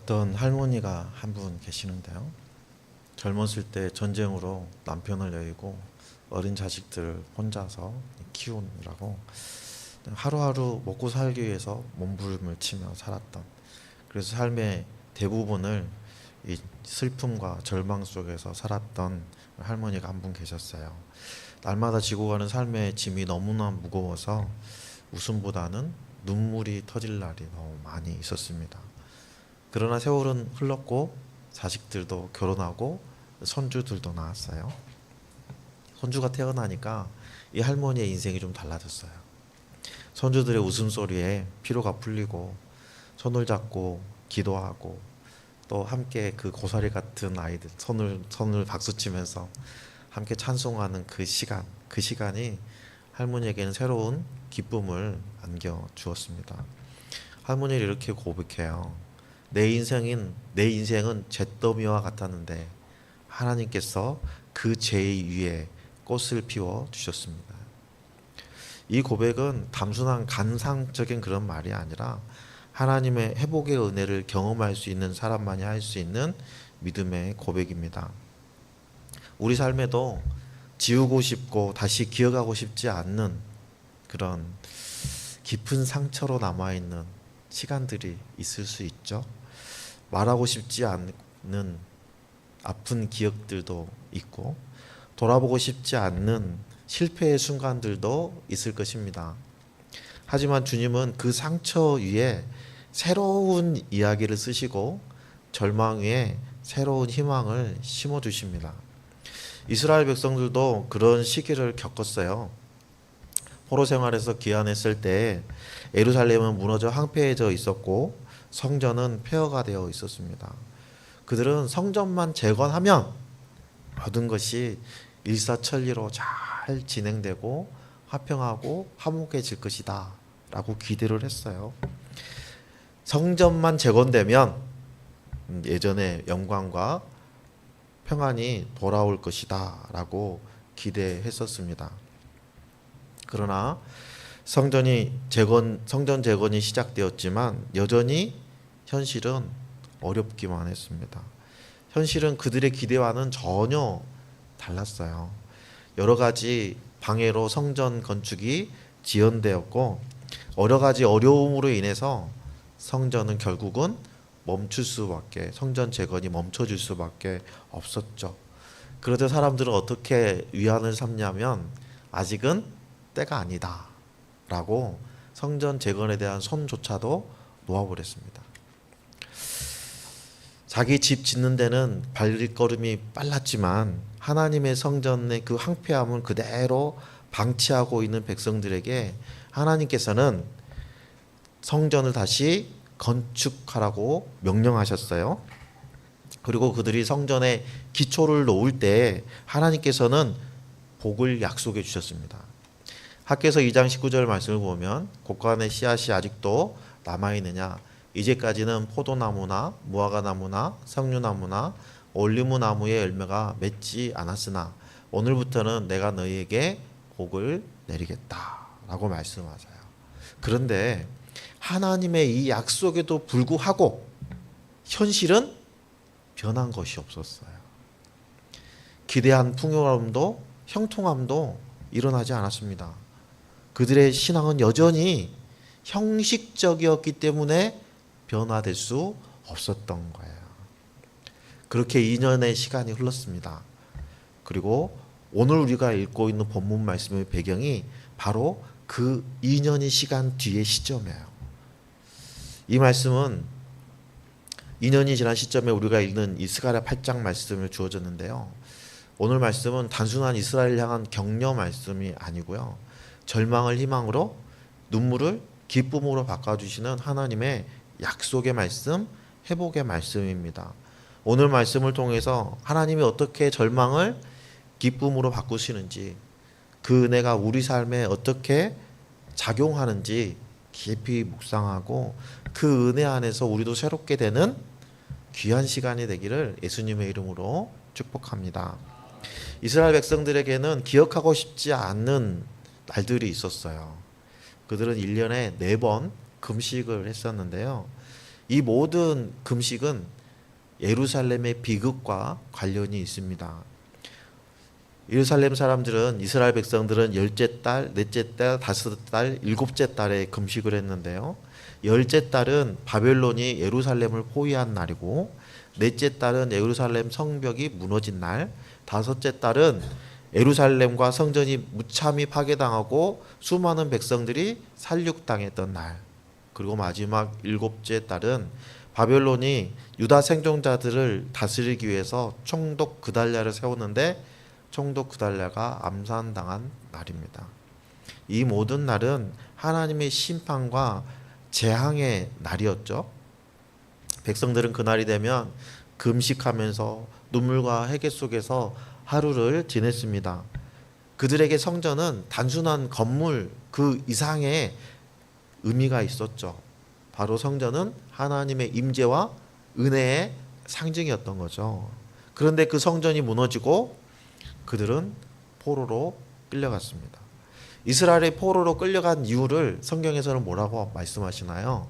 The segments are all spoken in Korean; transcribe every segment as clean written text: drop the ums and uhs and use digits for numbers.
어떤 할머니가 한 분 계시는데요. 젊었을 때 전쟁으로 남편을 여의고 어린 자식들을 혼자서 키우느라고 하루하루 먹고 살기 위해서 몸부림을 치며 살았던, 그래서 삶의 대부분을 이 슬픔과 절망 속에서 살았던 할머니가 한 분 계셨어요. 날마다 지고 가는 삶의 짐이 너무나 무거워서 웃음보다는 눈물이 터질 날이 너무 많이 있었습니다. 그러나 세월은 흘렀고 자식들도 결혼하고 손주들도 낳았어요. 손주가 태어나니까 이 할머니의 인생이 좀 달라졌어요. 손주들의 웃음소리에 피로가 풀리고 손을 잡고 기도하고 또 함께 그 고사리 같은 아이들 손을 박수치면서 함께 찬송하는 그 시간이 할머니에게는 새로운 기쁨을 안겨주었습니다. 할머니는 이렇게 고백해요. 내 인생은 잿더미와 같았는데 하나님께서 그 죄 위에 꽃을 피워 주셨습니다. 이 고백은 단순한 감상적인 그런 말이 아니라 하나님의 회복의 은혜를 경험할 수 있는 사람만이 할 수 있는 믿음의 고백입니다. 우리 삶에도 지우고 싶고 다시 기억하고 싶지 않는 그런 깊은 상처로 남아있는 시간들이 있을 수 있죠. 말하고 싶지 않는 아픈 기억들도 있고 돌아보고 싶지 않는 실패의 순간들도 있을 것입니다. 하지만 주님은 그 상처 위에 새로운 이야기를 쓰시고 절망 위에 새로운 희망을 심어주십니다. 이스라엘 백성들도 그런 시기를 겪었어요. 포로 생활에서 귀환했을 때 예루살렘은 무너져 황폐해져 있었고 성전은 폐허가 되어 있었습니다. 그들은 성전만 재건하면 모든 것이 일사천리로 잘 진행되고 화평하고 화목해질 것이다 라고 기대를 했어요. 성전만 재건되면 예전의 영광과 평안이 돌아올 것이다 라고 기대했었습니다. 그러나 성전 재건이 시작되었지만 여전히 현실은 어렵기만 했습니다. 현실은 그들의 기대와는 전혀 달랐어요. 여러 가지 방해로 성전 건축이 지연되었고 여러 가지 어려움으로 인해서 성전은 결국은 성전 재건이 멈춰질 수밖에 없었죠. 그런데 사람들은 어떻게 위안을 삼냐면 아직은 때가 아니다 라고 성전 재건에 대한 손조차도 놓아버렸습니다. 자기 집 짓는 데는 발걸음이 빨랐지만 하나님의 성전의 그 황폐함은 그대로 방치하고 있는 백성들에게 하나님께서는 성전을 다시 건축하라고 명령하셨어요. 그리고 그들이 성전에 기초를 놓을 때 하나님께서는 복을 약속해 주셨습니다. 학개서 2장 19절 말씀을 보면 곡간의 씨앗이 아직도 남아있느냐, 이제까지는 포도나무나 무화과나무나 석류나무나 올리브나무의 열매가 맺지 않았으나 오늘부터는 내가 너희에게 복을 내리겠다 라고 말씀하세요. 그런데 하나님의 이 약속에도 불구하고 현실은 변한 것이 없었어요. 기대한 풍요함도 형통함도 일어나지 않았습니다. 그들의 신앙은 여전히 형식적이었기 때문에 변화될 수 없었던 거예요. 그렇게 2년의 시간이 흘렀습니다. 그리고 오늘 우리가 읽고 있는 본문 말씀의 배경이 바로 그 2년의 시간 뒤의 시점이에요. 이 말씀은 2년이 지난 시점에 우리가 읽는 스가랴 8장 말씀을 주어졌는데요. 오늘 말씀은 단순한 이스라엘을 향한 격려 말씀이 아니고요. 절망을 희망으로, 눈물을 기쁨으로 바꿔주시는 하나님의 약속의 말씀, 회복의 말씀입니다. 오늘 말씀을 통해서 하나님이 어떻게 절망을 기쁨으로 바꾸시는지, 그 은혜가 우리 삶에 어떻게 작용하는지 깊이 묵상하고 그 은혜 안에서 우리도 새롭게 되는 귀한 시간이 되기를 예수님의 이름으로 축복합니다. 이스라엘 백성들에게는 기억하고 싶지 않는 날들이 있었어요. 그들은 1년에 4번 금식을 했었는데요. 이 모든 금식은 예루살렘의 비극과 관련이 있습니다. 예루살렘 사람들은, 이스라엘 백성들은 열째 달, 넷째 달, 다섯 달, 일곱째 달에 금식을 했는데요. 열째 달은 바벨론이 예루살렘을 포위한 날이고, 넷째 달은 예루살렘 성벽이 무너진 날, 다섯째 달은 예루살렘과 성전이 무참히 파괴당하고 수많은 백성들이 살육당했던 날, 그리고 마지막 일곱째 달은 바벨론이 유다 생존자들을 다스리기 위해서 총독 그달랴를 세웠는데 총독 그달랴가 암살당한 날입니다. 이 모든 날은 하나님의 심판과 재앙의 날이었죠. 백성들은 그날이 되면 금식하면서 눈물과 회개 속에서 하루를 지냈습니다. 그들에게 성전은 단순한 건물 그 이상의 의미가 있었죠. 바로 성전은 하나님의 임재와 은혜의 상징이었던 거죠. 그런데 그 성전이 무너지고 그들은 포로로 끌려갔습니다. 이스라엘이 포로로 끌려간 이유를 성경에서는 뭐라고 말씀하시나요?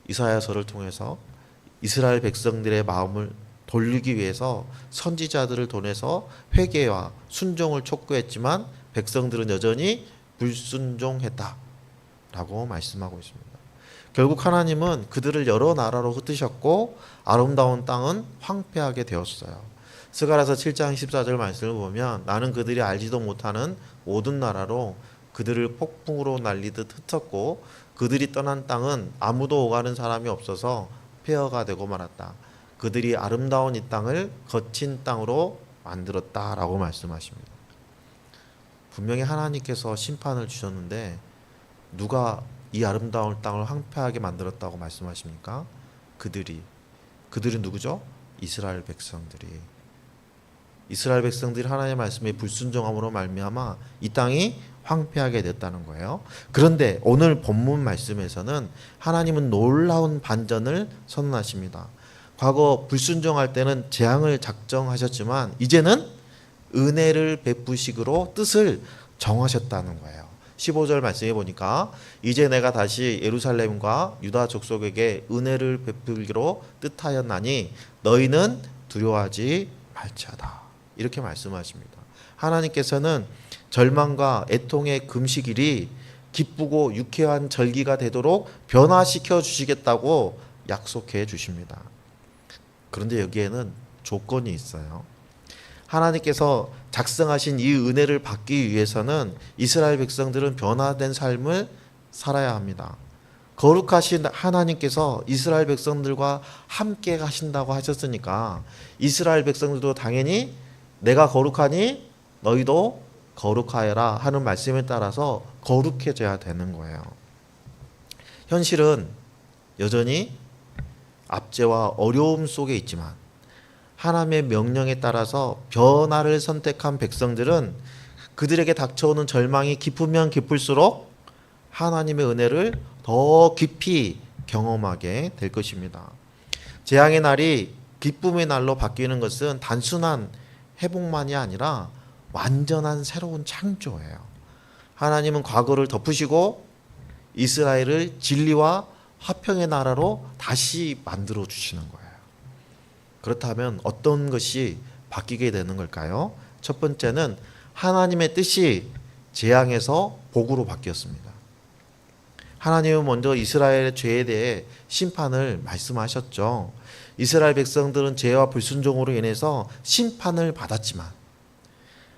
이사야서를 통해서 이스라엘 백성들의 마음을 돌리기 위해서 선지자들을 통해서 회개와 순종을 촉구했지만 백성들은 여전히 불순종했다 라고 말씀하고 있습니다. 결국 하나님은 그들을 여러 나라로 흩으셨고 아름다운 땅은 황폐하게 되었어요. 스가랴서 7장 14절 말씀을 보면 나는 그들이 알지도 못하는 모든 나라로 그들을 폭풍으로 날리듯 흩었고 그들이 떠난 땅은 아무도 오가는 사람이 없어서 폐허가 되고 말았다. 그들이 아름다운 이 땅을 거친 땅으로 만들었다라고 말씀하십니다. 분명히 하나님께서 심판을 주셨는데 누가 이 아름다운 땅을 황폐하게 만들었다고 말씀하십니까? 그들이 누구죠? 이스라엘 백성들이. 이스라엘 백성들이 하나님의 말씀에 불순종함으로 말미암아 이 땅이 황폐하게 됐다는 거예요. 그런데 오늘 본문 말씀에서는 하나님은 놀라운 반전을 선언하십니다. 과거 불순종할 때는 재앙을 작정하셨지만 이제는 은혜를 베푸시기로 뜻을 정하셨다는 거예요. 15절 말씀해 보니까 이제 내가 다시 예루살렘과 유다 족속에게 은혜를 베풀기로 뜻하였나니 너희는 두려워하지 말지어다. 이렇게 말씀하십니다. 하나님께서는 절망과 애통의 금식일이 기쁘고 유쾌한 절기가 되도록 변화시켜 주시겠다고 약속해 주십니다. 그런데 여기에는 조건이 있어요. 하나님께서 작성하신 이 은혜를 받기 위해서는 이스라엘 백성들은 변화된 삶을 살아야 합니다. 거룩하신 하나님께서 이스라엘 백성들과 함께 가신다고 하셨으니까 이스라엘 백성들도 당연히 내가 거룩하니 너희도 거룩하여라 하는 말씀에 따라서 거룩해져야 되는 거예요. 현실은 여전히 압제와 어려움 속에 있지만 하나님의 명령에 따라서 변화를 선택한 백성들은 그들에게 닥쳐오는 절망이 깊으면 깊을수록 하나님의 은혜를 더 깊이 경험하게 될 것입니다. 재앙의 날이 기쁨의 날로 바뀌는 것은 단순한 회복만이 아니라 완전한 새로운 창조예요. 하나님은 과거를 덮으시고 이스라엘을 진리와 화평의 나라로 다시 만들어 주시는 거예요. 그렇다면 어떤 것이 바뀌게 되는 걸까요? 첫 번째는 하나님의 뜻이 재앙에서 복으로 바뀌었습니다. 하나님은 먼저 이스라엘의 죄에 대해 심판을 말씀하셨죠. 이스라엘 백성들은 죄와 불순종으로 인해서 심판을 받았지만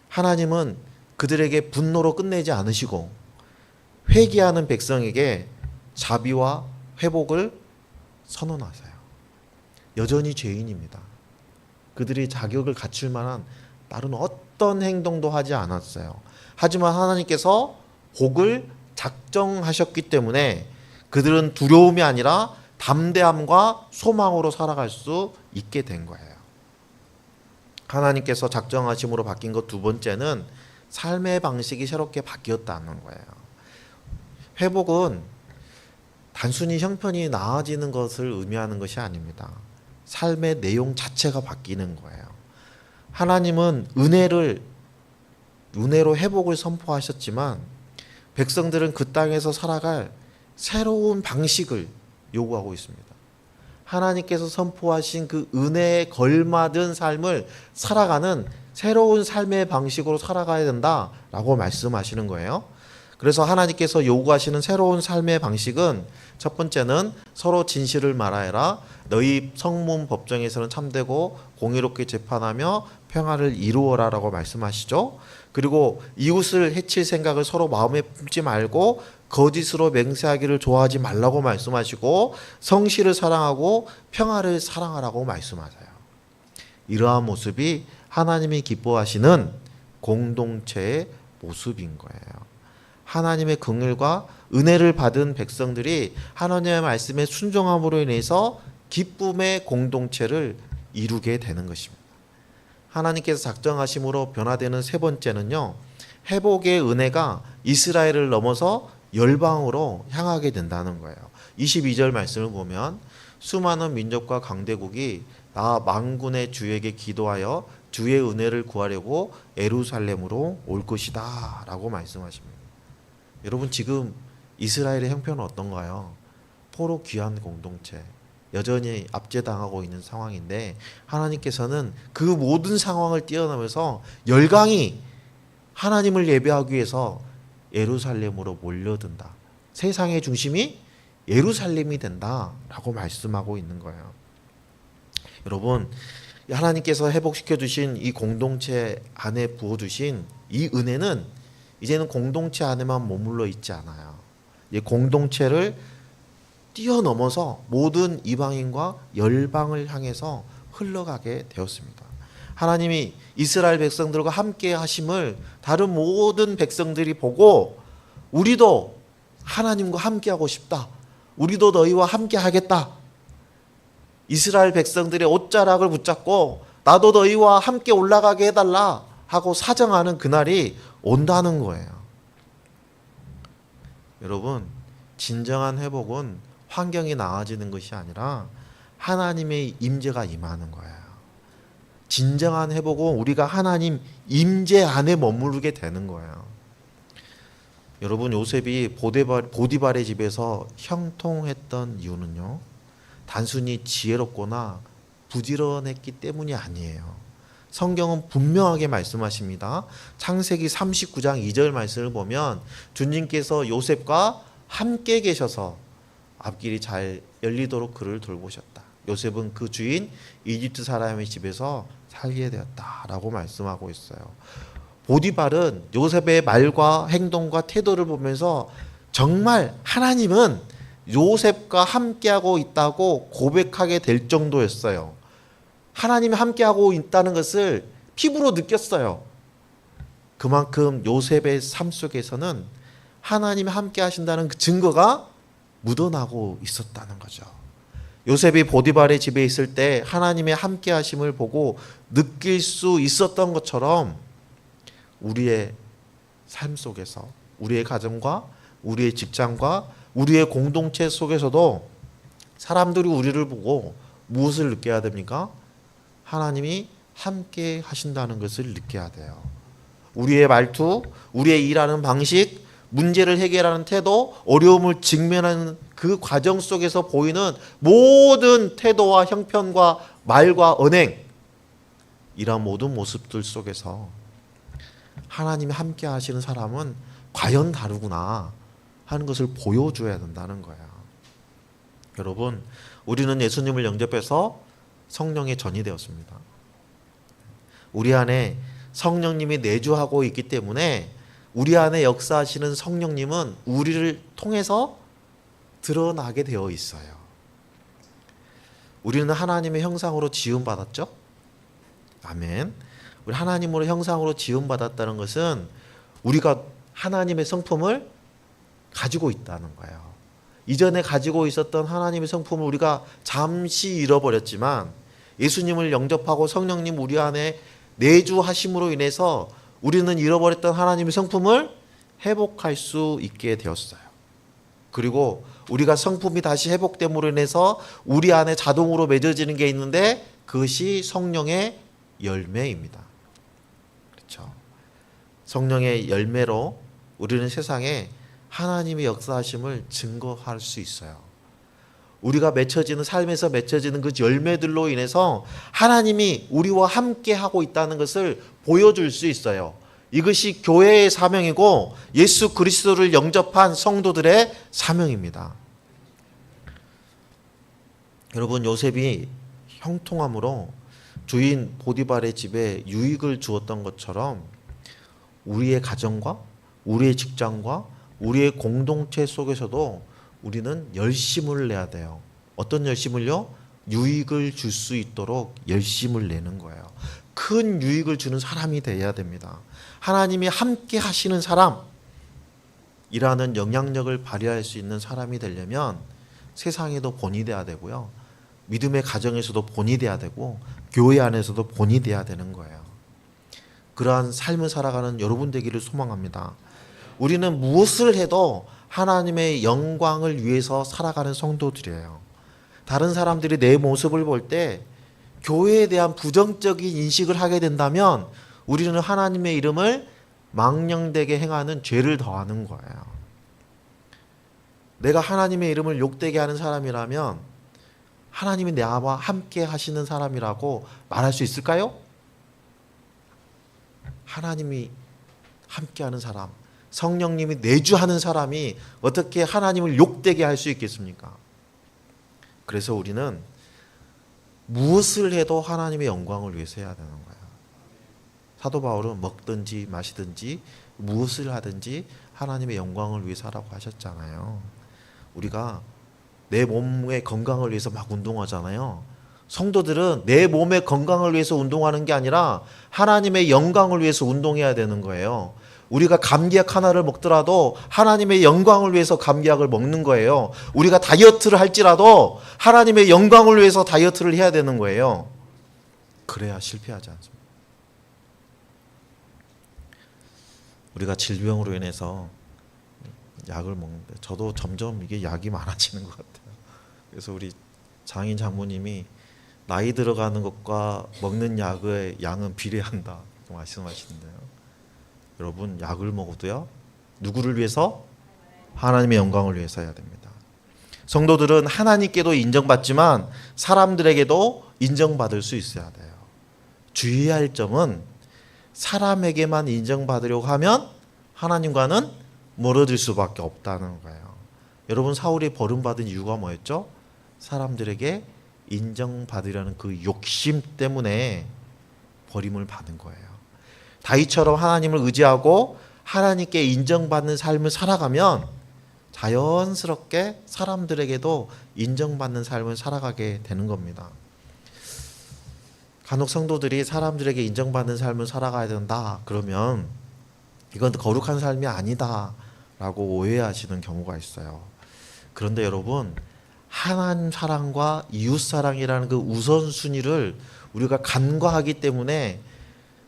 하나님은 그들에게 분노로 끝내지 않으시고 회개하는 백성에게 자비와 회복을 선언하세요. 여전히 죄인입니다. 그들이 자격을 갖출 만한 다른 어떤 행동도 하지 않았어요. 하지만 하나님께서 복을 작정하셨기 때문에 그들은 두려움이 아니라 담대함과 소망으로 살아갈 수 있게 된 거예요. 하나님께서 작정하심으로 바뀐 것 두 번째는 삶의 방식이 새롭게 바뀌었다는 거예요. 회복은 단순히 형편이 나아지는 것을 의미하는 것이 아닙니다. 삶의 내용 자체가 바뀌는 거예요. 하나님은 은혜로 회복을 선포하셨지만 백성들은 그 땅에서 살아갈 새로운 방식을 요구하고 있습니다. 하나님께서 선포하신 그 은혜에 걸맞은 삶을 살아가는 새로운 삶의 방식으로 살아가야 된다라고 말씀하시는 거예요. 그래서 하나님께서 요구하시는 새로운 삶의 방식은 첫 번째는 서로 진실을 말하여라. 너희 성문 법정에서는 참되고 공의롭게 재판하며 평화를 이루어라라고 말씀하시죠. 그리고 이웃을 해칠 생각을 서로 마음에 품지 말고 거짓으로 맹세하기를 좋아하지 말라고 말씀하시고 성실을 사랑하고 평화를 사랑하라고 말씀하세요. 이러한 모습이 하나님이 기뻐하시는 공동체의 모습인 거예요. 하나님의 긍휼과 은혜를 받은 백성들이 하나님의 말씀에 순종함으로 인해서 기쁨의 공동체를 이루게 되는 것입니다. 하나님께서 작정하심으로 변화되는 세 번째는요, 회복의 은혜가 이스라엘을 넘어서 열방으로 향하게 된다는 거예요. 22절 말씀을 보면 수많은 민족과 강대국이 나 만군의 주에게 기도하여 주의 은혜를 구하려고 예루살렘으로 올 것이다 라고 말씀하십니다. 여러분, 지금 이스라엘의 형편은 어떤가요? 포로 귀한 공동체, 여전히 압제당하고 있는 상황인데 하나님께서는 그 모든 상황을 뛰어넘어서 열강이 하나님을 예배하기 위해서 예루살렘으로 몰려든다. 세상의 중심이 예루살렘이 된다라고 말씀하고 있는 거예요. 여러분, 하나님께서 회복시켜 주신 이 공동체 안에 부어주신 이 은혜는 이제는 공동체 안에만 머물러 있지 않아요. 이 공동체를 뛰어넘어서 모든 이방인과 열방을 향해서 흘러가게 되었습니다. 하나님이 이스라엘 백성들과 함께 하심을 다른 모든 백성들이 보고 우리도 하나님과 함께 하고 싶다. 우리도 너희와 함께 하겠다. 이스라엘 백성들의 옷자락을 붙잡고 나도 너희와 함께 올라가게 해달라 하고 사정하는 그날이 온다는 거예요. 여러분, 진정한 회복은 환경이 나아지는 것이 아니라 하나님의 임재가 임하는 거예요. 진정한 회복은 우리가 하나님 임재 안에 머무르게 되는 거예요. 여러분, 요셉이 보디발의 집에서 형통했던 이유는요, 단순히 지혜롭거나 부지런했기 때문이 아니에요. 성경은 분명하게 말씀하십니다. 창세기 39장 2절 말씀을 보면 주님께서 요셉과 함께 계셔서 앞길이 잘 열리도록 그를 돌보셨다. 요셉은 그 주인 이집트 사람의 집에서 살게 되었다라고 말씀하고 있어요. 보디발은 요셉의 말과 행동과 태도를 보면서 정말 하나님은 요셉과 함께하고 있다고 고백하게 될 정도였어요. 하나님이 함께하고 있다는 것을 피부로 느꼈어요. 그만큼 요셉의 삶 속에서는 하나님이 함께 하신다는 그 증거가 묻어나고 있었다는 거죠. 요셉이 보디발의 집에 있을 때 하나님의 함께 하심을 보고 느낄 수 있었던 것처럼 우리의 삶 속에서, 우리의 가정과 우리의 직장과 우리의 공동체 속에서도 사람들이 우리를 보고 무엇을 느껴야 됩니까? 하나님이 함께 하신다는 것을 느껴야 돼요. 우리의 말투, 우리의 일하는 방식, 문제를 해결하는 태도, 어려움을 직면하는 그 과정 속에서 보이는 모든 태도와 형편과 말과 언행, 이런 모든 모습들 속에서 하나님이 함께 하시는 사람은 과연 다르구나 하는 것을 보여줘야 된다는 거예요. 여러분, 우리는 예수님을 영접해서 성령의 전이 되었습니다. 우리 안에 성령님이 내주하고 있기 때문에 우리 안에 역사하시는 성령님은 우리를 통해서 드러나게 되어 있어요. 우리는 하나님의 형상으로 지음받았죠? 아멘. 우리 하나님으로 형상으로 지음받았다는 것은 우리가 하나님의 성품을 가지고 있다는 거예요. 이전에 가지고 있었던 하나님의 성품을 우리가 잠시 잃어버렸지만 예수님을 영접하고 성령님 우리 안에 내주하심으로 인해서 우리는 잃어버렸던 하나님의 성품을 회복할 수 있게 되었어요. 그리고 우리가 성품이 다시 회복됨으로 인해서 우리 안에 자동으로 맺어지는 게 있는데 그것이 성령의 열매입니다. 그렇죠? 성령의 열매로 우리는 세상에 하나님의 역사하심을 증거할 수 있어요. 우리가 맺혀지는 삶에서 맺혀지는 그 열매들로 인해서 하나님이 우리와 함께 하고 있다는 것을 보여줄 수 있어요. 이것이 교회의 사명이고 예수 그리스도를 영접한 성도들의 사명입니다. 여러분, 요셉이 형통함으로 주인 보디발의 집에 유익을 주었던 것처럼 우리의 가정과 우리의 직장과 우리의 공동체 속에서도 우리는 열심을 내야 돼요. 어떤 열심을요? 유익을 줄 수 있도록 열심을 내는 거예요. 큰 유익을 주는 사람이 되어야 됩니다. 하나님이 함께 하시는 사람이라는 영향력을 발휘할 수 있는 사람이 되려면 세상에도 본이 돼야 되고요. 믿음의 가정에서도 본이 돼야 되고 교회 안에서도 본이 돼야 되는 거예요. 그러한 삶을 살아가는 여러분 되기를 소망합니다. 우리는 무엇을 해도 하나님의 영광을 위해서 살아가는 성도들이에요. 다른 사람들이 내 모습을 볼 때 교회에 대한 부정적인 인식을 하게 된다면 우리는 하나님의 이름을 망령되게 행하는 죄를 더하는 거예요. 내가 하나님의 이름을 욕되게 하는 사람이라면 하나님이 나와 함께 하시는 사람이라고 말할 수 있을까요? 하나님이 함께하는 사람, 성령님이 내주하는 사람이 어떻게 하나님을 욕되게 할 수 있겠습니까? 그래서 우리는 무엇을 해도 하나님의 영광을 위해서 해야 되는 거예요. 사도 바울은 먹든지 마시든지 무엇을 하든지 하나님의 영광을 위해서 하라고 하셨잖아요. 우리가 내 몸의 건강을 위해서 막 운동하잖아요. 성도들은 내 몸의 건강을 위해서 운동하는 게 아니라 하나님의 영광을 위해서 운동해야 되는 거예요. 우리가 감기약 하나를 먹더라도 하나님의 영광을 위해서 감기약을 먹는 거예요. 우리가 다이어트를 할지라도 하나님의 영광을 위해서 다이어트를 해야 되는 거예요. 그래야 실패하지 않습니다. 우리가 질병으로 인해서 약을 먹는데 저도 점점 이게 약이 많아지는 것 같아요. 그래서 우리 장인 장모님이 나이 들어가는 것과 먹는 약의 양은 비례한다 말씀하시는데요. 여러분, 약을 먹어도요, 누구를 위해서? 하나님의 영광을 위해서 해야 됩니다. 성도들은 하나님께도 인정받지만 사람들에게도 인정받을 수 있어야 돼요. 주의해야 할 점은 사람에게만 인정받으려고 하면 하나님과는 멀어질 수밖에 없다는 거예요. 여러분, 사울이 버림받은 이유가 뭐였죠? 사람들에게 인정받으려는 그 욕심 때문에 버림을 받은 거예요. 다윗처럼 하나님을 의지하고 하나님께 인정받는 삶을 살아가면 자연스럽게 사람들에게도 인정받는 삶을 살아가게 되는 겁니다. 간혹 성도들이 사람들에게 인정받는 삶을 살아가야 된다 그러면 이건 거룩한 삶이 아니다 라고 오해하시는 경우가 있어요. 그런데 여러분, 하나님 사랑과 이웃 사랑이라는 그 우선순위를 우리가 간과하기 때문에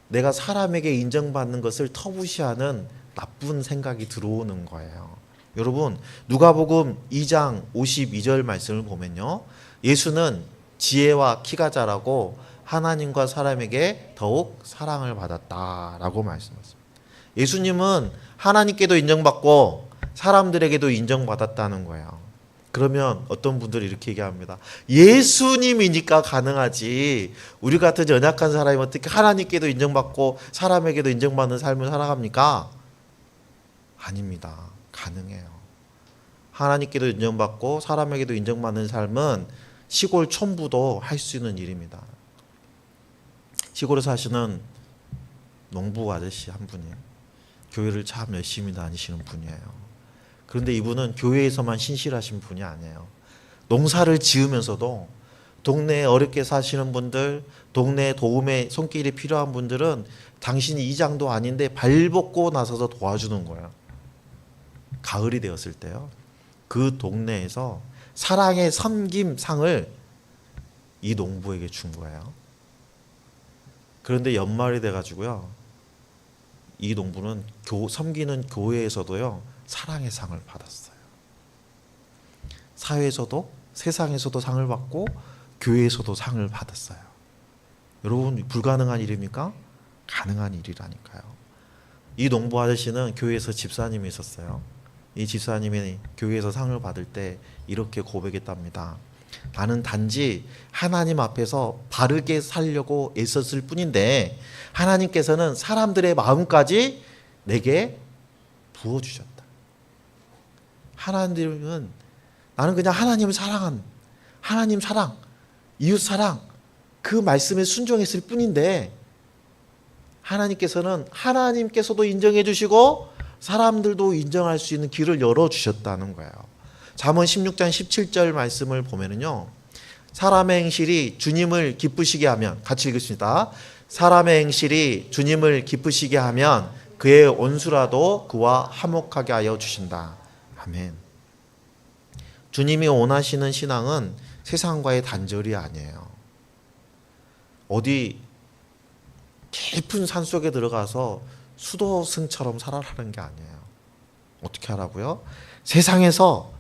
내가 사람에게 인정받는 것을 터부시하는 나쁜 생각이 들어오는 거예요. 여러분, 누가복음 2장 52절 말씀을 보면요, 예수는 지혜와 키가 자라고 하나님과 사람에게 더욱 사랑을 받았다라고 말씀하셨습니다. 예수님은 하나님께도 인정받고 사람들에게도 인정받았다는 거예요. 그러면 어떤 분들이 이렇게 얘기합니다. 예수님이니까 가능하지 우리 같은 연약한 사람이 어떻게 하나님께도 인정받고 사람에게도 인정받는 삶을 살아갑니까? 아닙니다. 가능해요. 하나님께도 인정받고 사람에게도 인정받는 삶은 시골 촌부도 할 수 있는 일입니다. 시골에 사시는 농부 아저씨 한 분이 교회를 참 열심히 다니시는 분이에요. 그런데 이분은 교회에서만 신실하신 분이 아니에요. 농사를 지으면서도 동네에 어렵게 사시는 분들, 동네에 도움의 손길이 필요한 분들은 당신이 이장도 아닌데 발벗고 나서서 도와주는 거예요. 가을이 되었을 때요, 그 동네에서 사랑의 섬김상을 이 농부에게 준 거예요. 그런데 연말이 돼가지고요, 이 농부는 섬기는 교회에서도요 사랑의 상을 받았어요. 사회에서도 세상에서도 상을 받고 교회에서도 상을 받았어요. 여러분, 불가능한 일입니까? 가능한 일이라니까요. 이 농부 아저씨는 교회에서 집사님이 있었어요. 이 집사님이 교회에서 상을 받을 때 이렇게 고백했답니다. 나는 단지 하나님 앞에서 바르게 살려고 애썼을 뿐인데 하나님께서는 사람들의 마음까지 내게 부어주셨다. 하나님은 나는 그냥 하나님을 사랑한 하나님 사랑, 이웃 사랑 그 말씀에 순종했을 뿐인데 하나님께서도 인정해 주시고 사람들도 인정할 수 있는 길을 열어주셨다는 거예요. 잠언 16장 17절 말씀을 보면은요, 사람의 행실이 주님을 기쁘시게 하면, 같이 읽겠습니다. 사람의 행실이 주님을 기쁘시게 하면 그의 원수라도 그와 화목하게 하여 주신다. 아멘. 주님이 원하시는 신앙은 세상과의 단절이 아니에요. 어디 깊은 산 속에 들어가서 수도승처럼 살아라는 게 아니에요. 어떻게 하라고요? 세상에서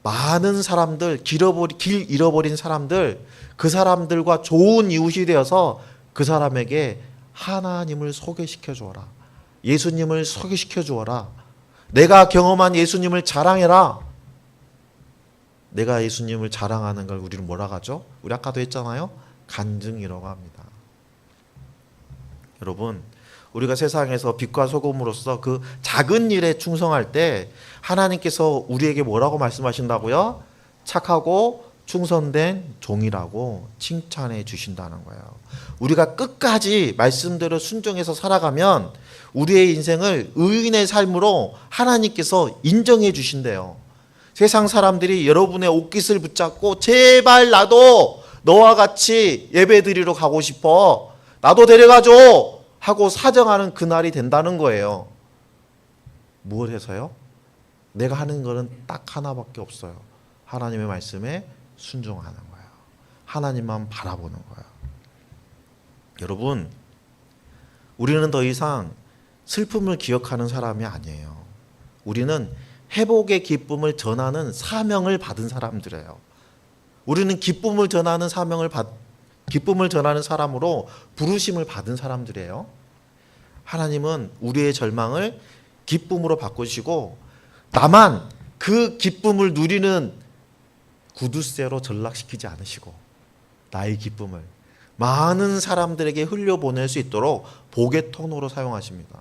많은 사람들, 길 잃어버린 사람들, 그 사람들과 좋은 이웃이 되어서 그 사람에게 하나님을 소개시켜 주어라. 예수님을 소개시켜 주어라. 내가 경험한 예수님을 자랑해라. 내가 예수님을 자랑하는 걸 우리는 뭐라고 하죠? 우리 아까도 했잖아요. 간증이라고 합니다. 여러분, 우리가 세상에서 빛과 소금으로서 그 작은 일에 충성할 때 하나님께서 우리에게 뭐라고 말씀하신다고요? 착하고 충성된 종이라고 칭찬해 주신다는 거예요. 우리가 끝까지 말씀대로 순종해서 살아가면 우리의 인생을 의인의 삶으로 하나님께서 인정해 주신대요. 세상 사람들이 여러분의 옷깃을 붙잡고 제발 나도 너와 같이 예배드리러 가고 싶어, 나도 데려가줘 하고 사정하는 그날이 된다는 거예요. 무엇 해서요? 내가 하는 거는 딱 하나밖에 없어요. 하나님의 말씀에 순종하는 거예요. 하나님만 바라보는 거예요. 여러분, 우리는 더 이상 슬픔을 기억하는 사람이 아니에요. 우리는 회복의 기쁨을 전하는 사명을 받은 사람들이에요. 우리는 기쁨을 전하는 사람으로 부르심을 받은 사람들이에요. 하나님은 우리의 절망을 기쁨으로 바꾸시고 나만 그 기쁨을 누리는 구두쇠로 전락시키지 않으시고 나의 기쁨을 많은 사람들에게 흘려보낼 수 있도록 복의 통로로 사용하십니다.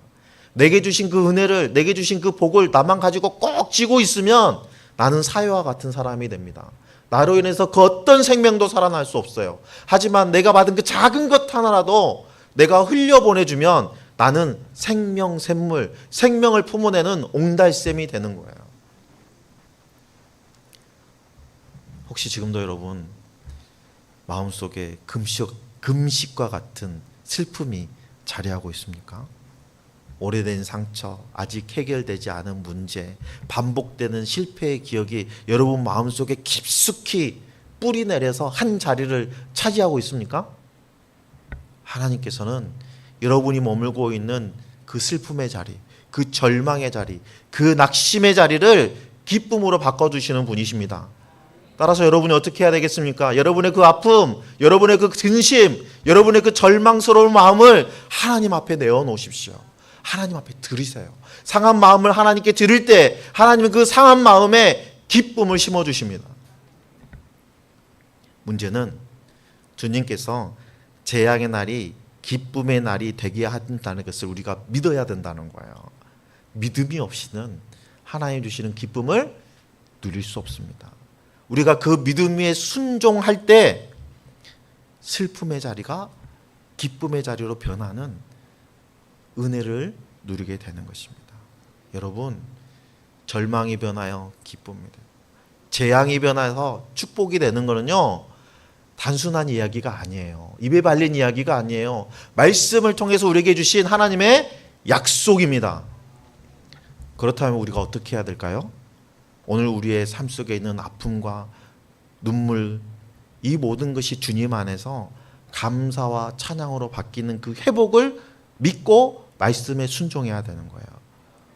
내게 주신 그 은혜를, 내게 주신 그 복을 나만 가지고 꼭 쥐고 있으면 나는 사회와 같은 사람이 됩니다. 나로 인해서 그 어떤 생명도 살아날 수 없어요. 하지만 내가 받은 그 작은 것 하나라도 내가 흘려보내주면 나는 생명 샘물, 생명을 품어내는 옹달샘이 되는 거예요. 혹시 지금도 여러분 마음속에 금식과 같은 슬픔이 자리하고 있습니까? 오래된 상처, 아직 해결되지 않은 문제, 반복되는 실패의 기억이 여러분 마음속에 깊숙이 뿌리 내려서 한 자리를 차지하고 있습니까? 하나님께서는 여러분이 머물고 있는 그 슬픔의 자리, 그 절망의 자리, 그 낙심의 자리를 기쁨으로 바꿔주시는 분이십니다. 따라서 여러분이 어떻게 해야 되겠습니까? 여러분의 그 아픔, 여러분의 그 근심, 여러분의 그 절망스러운 마음을 하나님 앞에 내어놓으십시오. 하나님 앞에 드리세요. 상한 마음을 하나님께 드릴 때 하나님은 그 상한 마음에 기쁨을 심어주십니다. 문제는 주님께서 재앙의 날이 기쁨의 날이 되게 한다는 것을 우리가 믿어야 된다는 거예요. 믿음이 없이는 하나님 주시는 기쁨을 누릴 수 없습니다. 우리가 그 믿음 위에 순종할 때 슬픔의 자리가 기쁨의 자리로 변하는 은혜를 누리게 되는 것입니다. 여러분, 절망이 변하여 기쁨이 돼요. 재앙이 변해서 축복이 되는 거는요, 단순한 이야기가 아니에요. 입에 발린 이야기가 아니에요. 말씀을 통해서 우리에게 주신 하나님의 약속입니다. 그렇다면 우리가 어떻게 해야 될까요? 오늘 우리의 삶 속에 있는 아픔과 눈물, 이 모든 것이 주님 안에서 감사와 찬양으로 바뀌는 그 회복을 믿고 말씀에 순종해야 되는 거예요.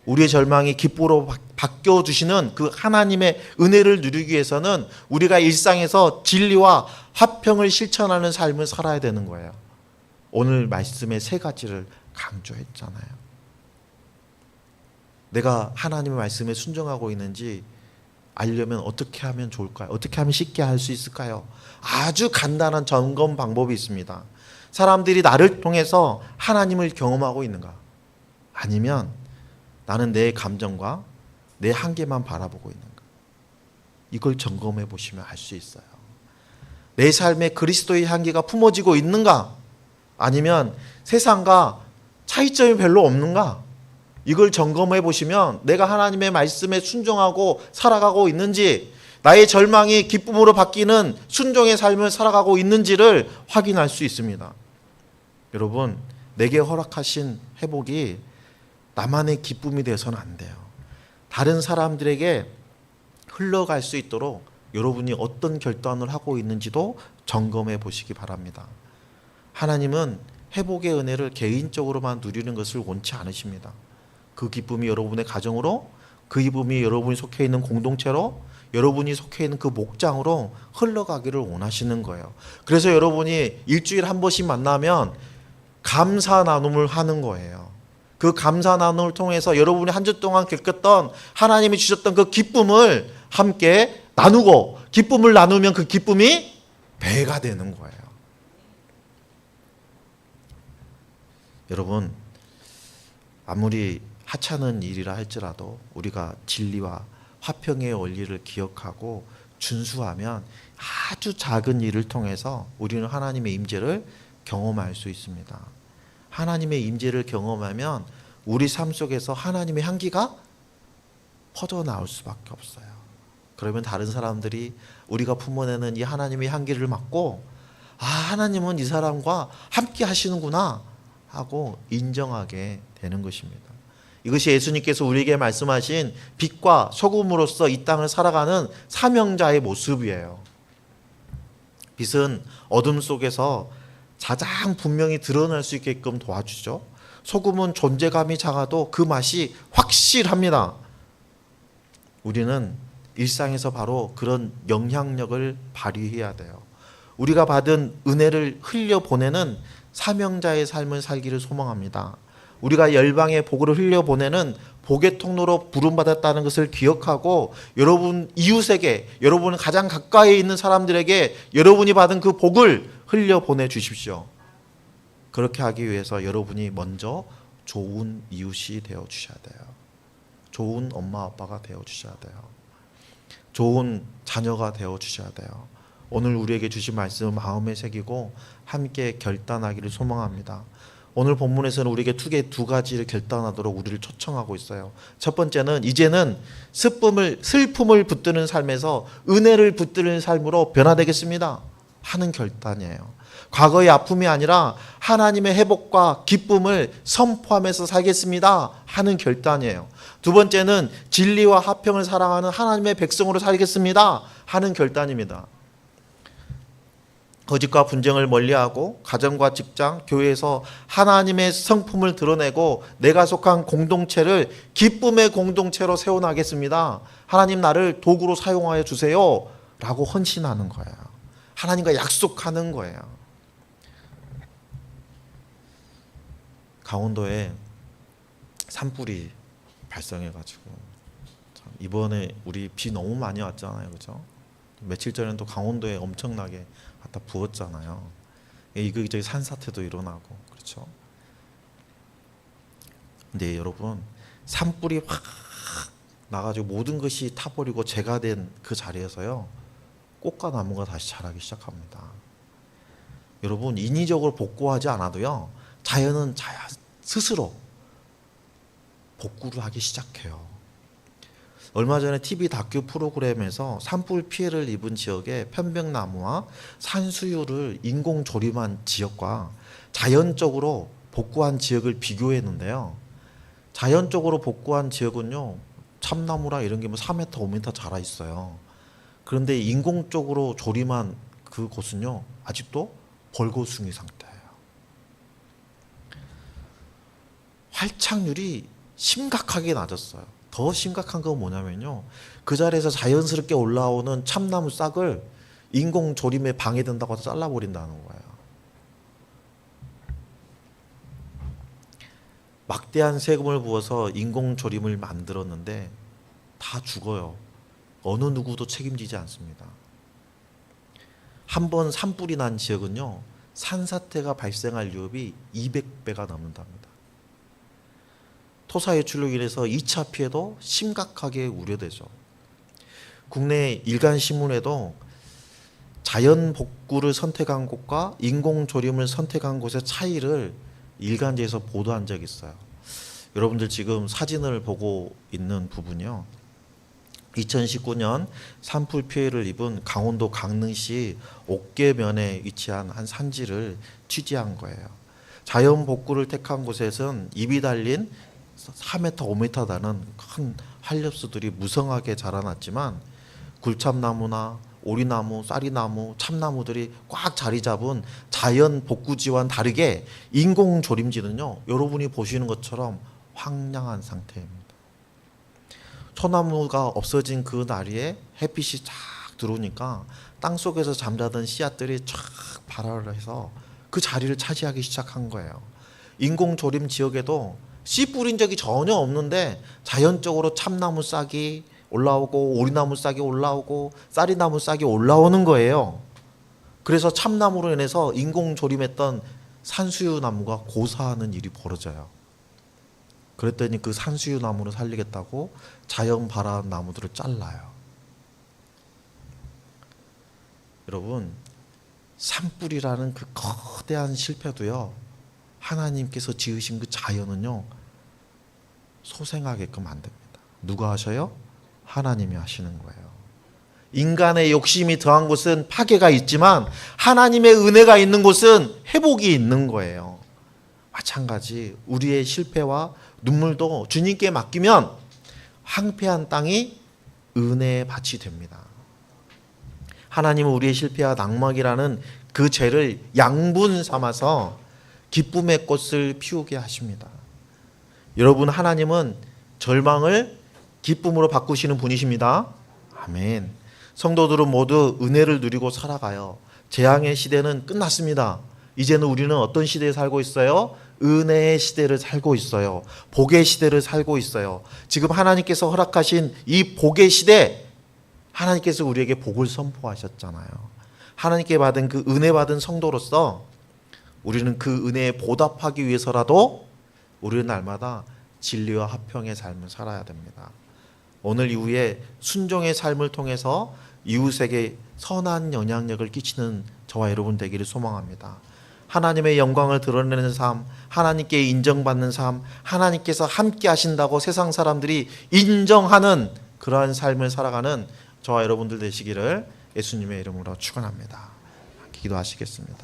우리의 절망이 기쁨으로 바뀌어주시는 그 하나님의 은혜를 누리기 위해서는 우리가 일상에서 진리와 화평을 실천하는 삶을 살아야 되는 거예요. 오늘 말씀의 세 가지를 강조했잖아요. 내가 하나님의 말씀에 순종하고 있는지 알려면 어떻게 하면 좋을까요? 어떻게 하면 쉽게 할 수 있을까요? 아주 간단한 점검 방법이 있습니다. 사람들이 나를 통해서 하나님을 경험하고 있는가? 아니면 나는 내 감정과 내 한계만 바라보고 있는가? 이걸 점검해 보시면 알 수 있어요. 내 삶에 그리스도의 향기가 품어지고 있는가? 아니면 세상과 차이점이 별로 없는가? 이걸 점검해 보시면 내가 하나님의 말씀에 순종하고 살아가고 있는지, 나의 절망이 기쁨으로 바뀌는 순종의 삶을 살아가고 있는지를 확인할 수 있습니다. 여러분, 내게 허락하신 회복이 나만의 기쁨이 되어서는 안 돼요. 다른 사람들에게 흘러갈 수 있도록 여러분이 어떤 결단을 하고 있는지도 점검해 보시기 바랍니다. 하나님은 회복의 은혜를 개인적으로만 누리는 것을 원치 않으십니다. 그 기쁨이 여러분의 가정으로, 그 기쁨이 여러분이 속해 있는 공동체로, 여러분이 속해 있는 그 목장으로 흘러가기를 원하시는 거예요. 그래서 여러분이 일주일에 한 번씩 만나면 감사 나눔을 하는 거예요. 그 감사 나눔을 통해서 여러분이 한 주 동안 겪었던 하나님이 주셨던 그 기쁨을 함께 나누고, 기쁨을 나누면 그 기쁨이 배가 되는 거예요. 여러분, 아무리 하찮은 일이라 할지라도 우리가 진리와 화평의 원리를 기억하고 준수하면 아주 작은 일을 통해서 우리는 하나님의 임재를 경험할 수 있습니다. 하나님의 임재를 경험하면 우리 삶 속에서 하나님의 향기가 퍼져나올 수밖에 없어요. 그러면 다른 사람들이 우리가 품어내는 이 하나님의 향기를 맡고, 아, 하나님은 이 사람과 함께 하시는구나 하고 인정하게 되는 것입니다. 이것이 예수님께서 우리에게 말씀하신 빛과 소금으로서 이 땅을 살아가는 사명자의 모습이에요. 빛은 어둠 속에서 가장 분명히 드러날 수 있게끔 도와주죠. 소금은 존재감이 작아도 그 맛이 확실합니다. 우리는 일상에서 바로 그런 영향력을 발휘해야 돼요. 우리가 받은 은혜를 흘려보내는 사명자의 삶을 살기를 소망합니다. 우리가 열방의 복을 흘려보내는 복의 통로로 부름받았다는 것을 기억하고, 여러분 이웃에게, 여러분 가장 가까이 있는 사람들에게 여러분이 받은 그 복을 흘려보내 주십시오. 그렇게 하기 위해서 여러분이 먼저 좋은 이웃이 되어 주셔야 돼요. 좋은 엄마 아빠가 되어 주셔야 돼요. 좋은 자녀가 되어 주셔야 돼요. 오늘 우리에게 주신 말씀 마음에 새기고 함께 결단하기를 소망합니다. 오늘 본문에서는 우리에게 두 가지를 결단하도록 우리를 초청하고 있어요. 첫 번째는 이제는 슬픔을 붙드는 삶에서 은혜를 붙드는 삶으로 변화되겠습니다 하는 결단이에요. 과거의 아픔이 아니라 하나님의 회복과 기쁨을 선포하면서 살겠습니다 하는 결단이에요. 두 번째는 진리와 화평을 사랑하는 하나님의 백성으로 살겠습니다 하는 결단입니다. 거짓과 분쟁을 멀리하고 가정과 직장, 교회에서 하나님의 성품을 드러내고 내가 속한 공동체를 기쁨의 공동체로 세워나가겠습니다. 하나님 나를 도구로 사용하여 주세요 라고 헌신하는 거예요. 하나님과 약속하는 거예요. 강원도에 산불이 발생해가지고 이번에 우리 비 너무 많이 왔잖아요, 그죠? 며칠 전에는 또 강원도에 엄청나게 갖다 부었잖아요. 이거저기 산사태도 일어나고, 그렇죠? 근데 여러분, 산불이 확 나가지고 모든 것이 타버리고 재가 된 그 자리에서요, 꽃과 나무가 다시 자라기 시작합니다. 여러분, 인위적으로 복구하지 않아도요, 자연은 스스로 복구를 하기 시작해요. 얼마 전에 TV 다큐 프로그램에서 산불 피해를 입은 지역의 편백나무와 산수유를 인공 조림한 지역과 자연적으로 복구한 지역을 비교했는데요. 자연적으로 복구한 지역은요, 참나무랑 이런 게 뭐 4m, 5m 자라 있어요. 그런데 인공적으로 조림한 그곳은요, 아직도 벌거숭이 상태예요. 활착률이 심각하게 낮았어요. 더 심각한 건 뭐냐면요, 그 자리에서 자연스럽게 올라오는 참나무 싹을 인공 조림에 방해된다고 해서 잘라버린다는 거예요. 막대한 세금을 부어서 인공 조림을 만들었는데 다 죽어요. 어느 누구도 책임지지 않습니다. 한 번 산불이 난 지역은요, 산사태가 발생할 위험이 200배가 넘는답니다. 토사 유출로 인해서 2차 피해도 심각하게 우려되죠. 국내 일간 신문에도 자연 복구를 선택한 곳과 인공 조림을 선택한 곳의 차이를 일간지에서 보도한 적이 있어요. 여러분들 지금 사진을 보고 있는 부분이요, 2019년 산불 피해를 입은 강원도 강릉시 옥계면에 위치한 한 산지를 취재한 거예요. 자연 복구를 택한 곳에서는 잎이 달린 4m, 5m 다는 큰 활엽수들이 무성하게 자라났지만 굴참나무나 오리나무, 쌀이나무, 참나무들이 꽉 자리 잡은 자연 복구지와는 다르게 인공 조림지는요, 여러분이 보시는 것처럼 황량한 상태입니다. 소나무가 없어진 그 나리에 햇빛이 쫙 들어오니까 땅속에서 잠자던 씨앗들이 쫙 발화를 해서 그 자리를 차지하기 시작한 거예요. 인공 조림 지역에도 씨 뿌린 적이 전혀 없는데 자연적으로 참나무 싹이 올라오고 오리나무 싹이 올라오고 쌀이나무 싹이 올라오는 거예요. 그래서 참나무로 인해서 인공 조림했던 산수유 나무가 고사하는 일이 벌어져요. 그랬더니 그 산수유 나무를 살리겠다고 자연 발화한 나무들을 잘라요. 여러분, 산불이라는 그 거대한 실패도요, 하나님께서 지으신 그 자연은요, 소생하게끔 안 됩니다. 누가 하셔요? 하나님이 하시는 거예요. 인간의 욕심이 더한 곳은 파괴가 있지만 하나님의 은혜가 있는 곳은 회복이 있는 거예요. 마찬가지 우리의 실패와 눈물도 주님께 맡기면 황폐한 땅이 은혜의 밭이 됩니다. 하나님은 우리의 실패와 낙망이라는 그 죄를 양분 삼아서 기쁨의 꽃을 피우게 하십니다. 여러분, 하나님은 절망을 기쁨으로 바꾸시는 분이십니다. 아멘. 성도들은 모두 은혜를 누리고 살아가요. 재앙의 시대는 끝났습니다. 이제는 우리는 어떤 시대에 살고 있어요? 은혜의 시대를 살고 있어요. 복의 시대를 살고 있어요. 지금 하나님께서 허락하신 이 복의 시대, 하나님께서 우리에게 복을 선포하셨잖아요. 하나님께 받은 그 은혜 받은 성도로서 우리는 그 은혜에 보답하기 위해서라도 우리는 날마다 진리와 화평의 삶을 살아야 됩니다. 오늘 이후에 순종의 삶을 통해서 이웃에게 선한 영향력을 끼치는 저와 여러분 되기를 소망합니다. 하나님의 영광을 드러내는 삶, 하나님께 인정받는 삶, 하나님께서 함께 하신다고 세상 사람들이 인정하는 그러한 삶을 살아가는 저와 여러분들 되시기를 예수님의 이름으로 축원합니다. 기도하시겠습니다.